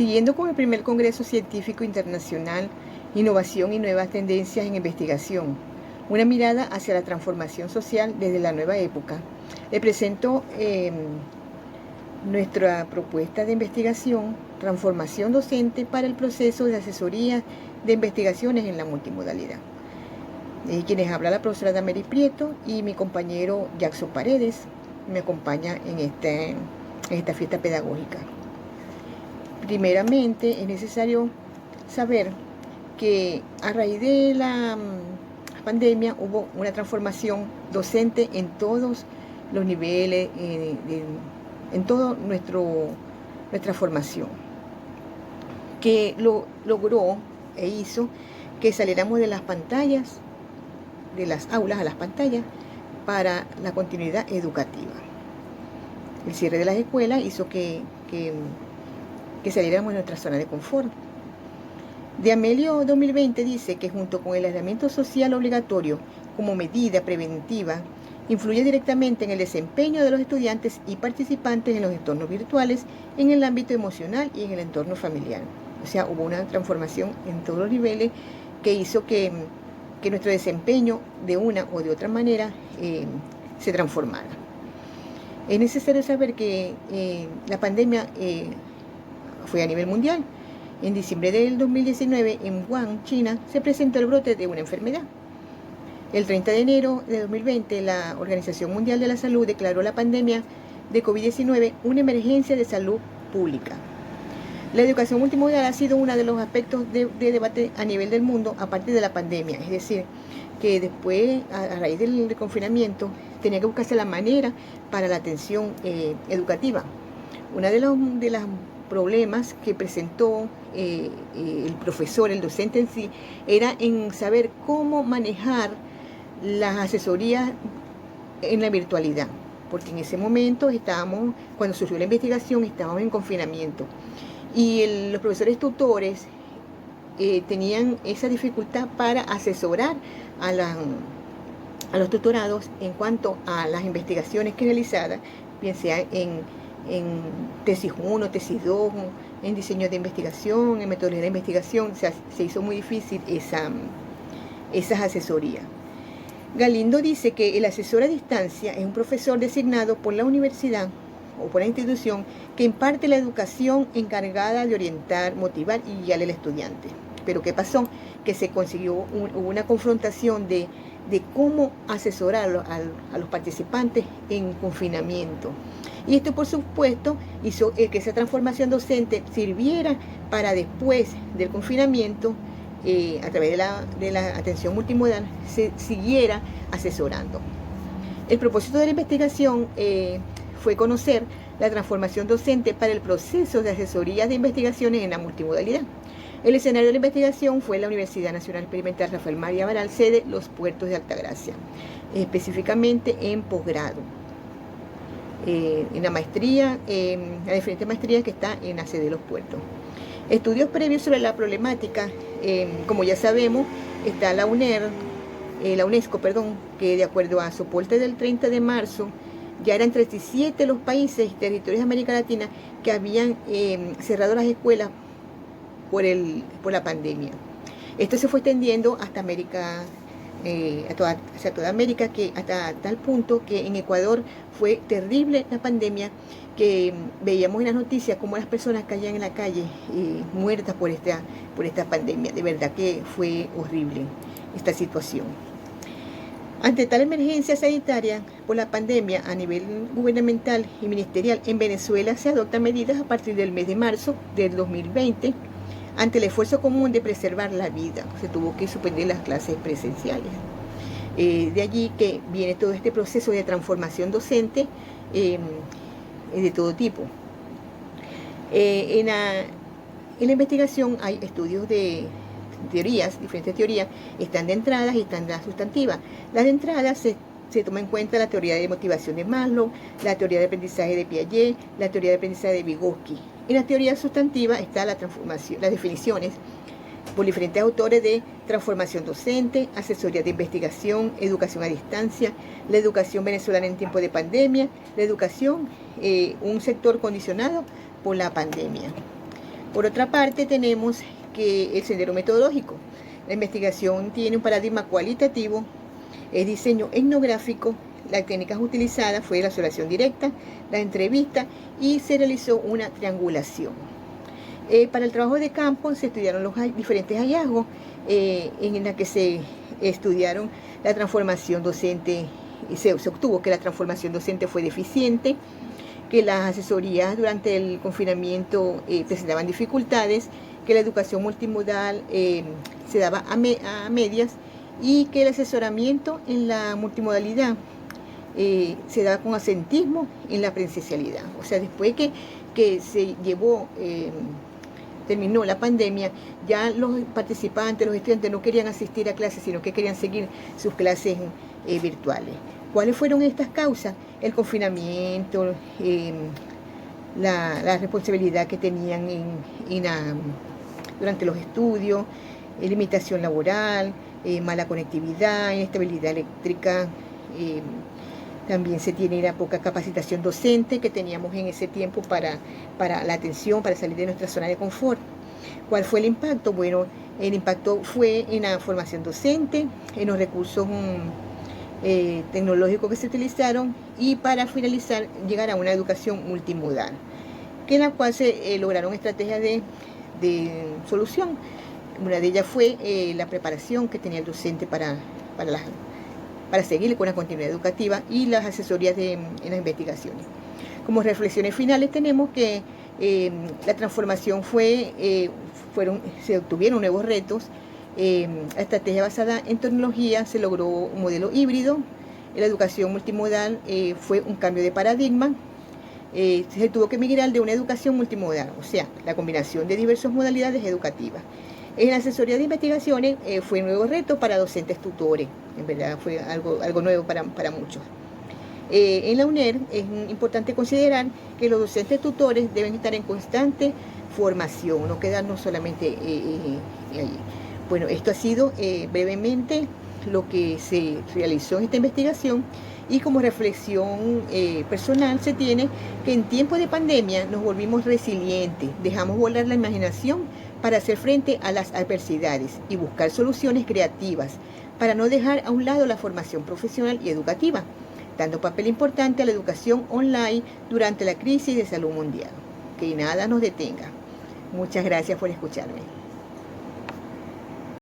Siguiendo con el primer Congreso Científico Internacional, Innovación y Nuevas Tendencias en Investigación, una mirada hacia la transformación social desde la nueva época, le presento nuestra propuesta de investigación, transformación docente para el proceso de asesoría de investigaciones en la multimodalidad. Quienes habla la profesora Damaris Prieto y mi compañero Jackson Paredes me acompaña en esta fiesta pedagógica. Primeramente, es necesario saber que a raíz de la pandemia hubo una transformación docente en todos los niveles, en toda nuestra formación, que logró e hizo que saliéramos de las pantallas, de las aulas a las pantallas, para la continuidad educativa. El cierre de las escuelas hizo que saliéramos de nuestra zona de confort. De Amelio 2020 dice que junto con el aislamiento social obligatorio como medida preventiva, influye directamente en el desempeño de los estudiantes y participantes en los entornos virtuales, en el ámbito emocional y en el entorno familiar. O sea, hubo una transformación en todos los niveles que hizo que nuestro desempeño de una o de otra manera se transformara. Es necesario saber que la pandemia fue a nivel mundial. En diciembre del 2019, en Wuhan, China, se presentó el brote de una enfermedad. El 30 de enero de 2020, la Organización Mundial de la Salud declaró la pandemia de COVID-19 una emergencia de salud pública. La educación multimodal ha sido uno de los aspectos de debate a nivel del mundo a partir de la pandemia. Es decir, que después, a raíz del confinamiento, tenía que buscarse la manera para la atención educativa. Una de los problemas que presentó el profesor, el docente en sí, era en saber cómo manejar las asesorías en la virtualidad, porque en ese momento cuando surgió la investigación, estábamos en confinamiento y los profesores tutores tenían esa dificultad para asesorar a los tutorados en cuanto a las investigaciones que realizadas, bien sea en tesis 1, tesis 2, en diseño de investigación, en metodología de investigación. O sea, se hizo muy difícil esas asesorías. Galindo dice que el asesor a distancia es un profesor designado por la universidad o por la institución que imparte la educación encargada de orientar, motivar y guiar al estudiante. Pero ¿qué pasó? Que se consiguió hubo una confrontación de cómo asesorar a los participantes en confinamiento. Y esto, por supuesto, hizo que esa transformación docente sirviera para después del confinamiento, a través de la atención multimodal, se siguiera asesorando. El propósito de la investigación fue conocer la transformación docente para el proceso de asesorías de investigaciones en la multimodalidad. El escenario de la investigación fue la Universidad Nacional Experimental Rafael María Baral, sede Los Puertos de Altagracia, específicamente en posgrado, en la maestría, la diferente maestría que está en la sede de Los Puertos. Estudios previos sobre la problemática, como ya sabemos, está la UNESCO, que de acuerdo a su aporte del 30 de marzo, ya eran 37 los países y territorios de América Latina que habían cerrado las escuelas por la pandemia. Esto se fue extendiendo hasta América, hacia toda América, que hasta tal punto que en Ecuador fue terrible la pandemia, que veíamos en las noticias cómo las personas caían en la calle muertas por esta pandemia. De verdad que fue horrible esta situación. Ante tal emergencia sanitaria por la pandemia a nivel gubernamental y ministerial, en Venezuela se adoptan medidas a partir del mes de marzo del 2020 ante el esfuerzo común de preservar la vida. Se tuvo que suspender las clases presenciales. De allí que viene todo este proceso de transformación docente de todo tipo. En la investigación hay estudios de teorías, diferentes teorías, están de entradas y están de sustantivas. Las de entradas se toma en cuenta la teoría de motivación de Maslow, la teoría de aprendizaje de Piaget, la teoría de aprendizaje de Vygotsky. En la teoría sustantiva está la transformación, las definiciones por diferentes autores de transformación docente, asesoría de investigación, educación a distancia, la educación venezolana en tiempo de pandemia, la educación, un sector condicionado por la pandemia. Por otra parte, tenemos que el sendero metodológico. La investigación tiene un paradigma cualitativo, es diseño etnográfico. Las técnicas utilizadas fue la observación directa, la entrevista y se realizó una triangulación. Para el trabajo de campo se estudiaron los diferentes hallazgos en la que se estudiaron la transformación docente. Se obtuvo que la transformación docente fue deficiente, que las asesorías durante el confinamiento presentaban dificultades, que la educación multimodal se daba a medias y que el asesoramiento en la multimodalidad se daba con asentismo en la presencialidad. O sea, después que se terminó la pandemia, ya los participantes, los estudiantes no querían asistir a clases, sino que querían seguir sus clases virtuales. ¿Cuáles fueron estas causas? El confinamiento, la responsabilidad que tenían durante los estudios, limitación laboral, mala conectividad, inestabilidad eléctrica. También se tiene la poca capacitación docente que teníamos en ese tiempo para la atención, para salir de nuestra zona de confort. ¿Cuál fue el impacto? Bueno, el impacto fue en la formación docente, en los recursos tecnológicos que se utilizaron y para finalizar llegar a una educación multimodal, que en la cual se lograron estrategias de solución. Una de ellas fue la preparación que tenía el docente para seguir con la continuidad educativa y las asesorías en las investigaciones. Como reflexiones finales tenemos que la transformación se obtuvieron nuevos retos. La estrategia basada en tecnología se logró un modelo híbrido. La educación multimodal fue un cambio de paradigma. Se tuvo que migrar de una educación multimodal, o sea, la combinación de diversas modalidades educativas. En la asesoría de investigaciones fue un nuevo reto para docentes tutores. En verdad fue algo nuevo para muchos. En la UNER es importante considerar que los docentes tutores deben estar en constante formación, no quedarnos solamente allí. Bueno, esto ha sido brevemente lo que se realizó en esta investigación, y como reflexión personal se tiene que en tiempos de pandemia nos volvimos resilientes, dejamos volar la imaginación para hacer frente a las adversidades y buscar soluciones creativas para no dejar a un lado la formación profesional y educativa, dando papel importante a la educación online durante la crisis de salud mundial. Que nada nos detenga. Muchas gracias por escucharme.